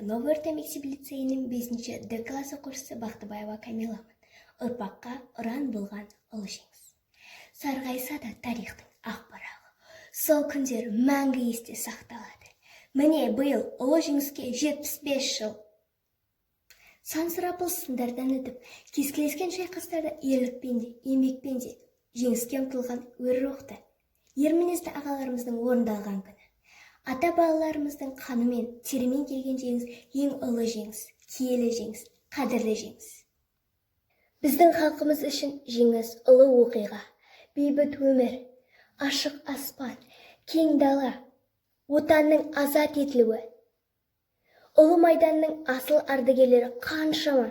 Новый Орта мектеп-лицейінің 5-ші Д классы оқушысы Бақтыбаева Камиламын. Ұрпаққа ұран болған ұлы жеңіс. Сарғайса да тарихтың ақ парағы. Сол күндер мәңгі есте сақталады. Міне биыл ұлы жеңіске 75 жыл. Сан сұрапыл сындардан өтіп, кескілескен шайқастарда ерлікпен де, еңбекпен де жеңіске ұмтылған өр рухты, ер мінезді ағаларымыздың орындалған күні. Ата балаларымыздың қанымен, терімен келген жеңіс ең ұлы жеңіс, киелі жеңіс, қадірлі жеңіс. Біздің халқымыз үшін жеңіс ұлы оқиға, бейбіт өмір, ашық аспан, кең дала, отанның азат етілуі. Ұлы майданның асыл ардагерлері қаншама.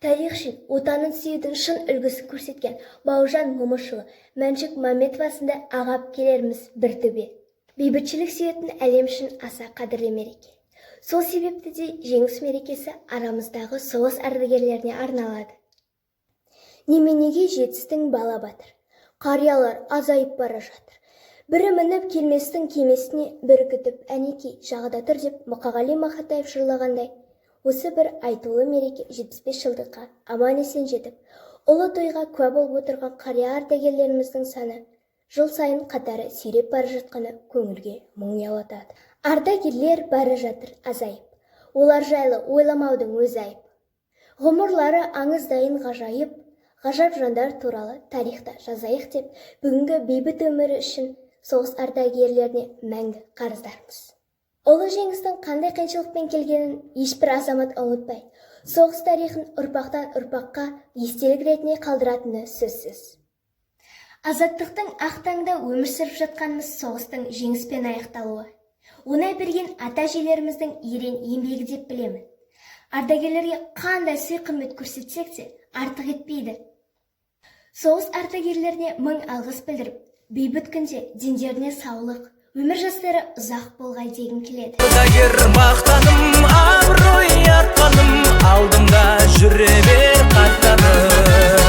Тарихшыл отанын сүюдің шын үлгісін көрсеткен Бауыржан Момышұлы, Мәншүк Мәметова сынды ағап келеріміз бір төбе. Бейбітшілік сүйетін әлем үшін аса қадірлі мереке. Сол себепті де жеңіс мерекесі арамыздағы соғыс ардагерлеріне арналады. Неменеге жетістің бала батыр, қариялар азайып бара жатыр. Бірі мініп келместің кемесіне бірі күтіп әнекей жағада тұр деп Мұқағали Мақатаев жырлағандай, осы бір айтулы мереке 75 жылдыққа аман есен жетіп, ұлы тойға куә болып отырған қария ардагерлеріміздің саны жыл сайын қатары сиреп бара жатқаны көңілге мұң ұялатады. Ардагерлер бара жатыр азайып, олар жайлы ойламаудың өзі айып. Ғұмырлары аңыздайын ғажайып, ғажап жандар туралы тарихта жазайық деп, бүгінгі бейбіт өмірі үшін соғыс ардагерлеріне мәңгі қарыздармыз. Ұлы жеңістің қандай қиыншылықпен келгенін ешбір азамат ұмытпай, соғыс тарихын ұрпақтан ұрпаққа естелік ретінде қалдыратыны сөзсіз. Азаттықтың ақ таңда өмір сүріп жатқанымыз соғыстың жеңіспен аяқталуы. Онай берген ата-әжелеріміздің ерен еңбегі деп білемін. Ардагерлерге қандай сый құрмет көрсетсек те артық етпейді. Соғыс ардагерлеріне мың алғыс білдіріп, бейбіт күнде дендеріне саулық, өмір жастары ұзақ болғай дегім келеді. Ардагер мақтаным, абырой артқаным, алдымда жүре бер қаттанып.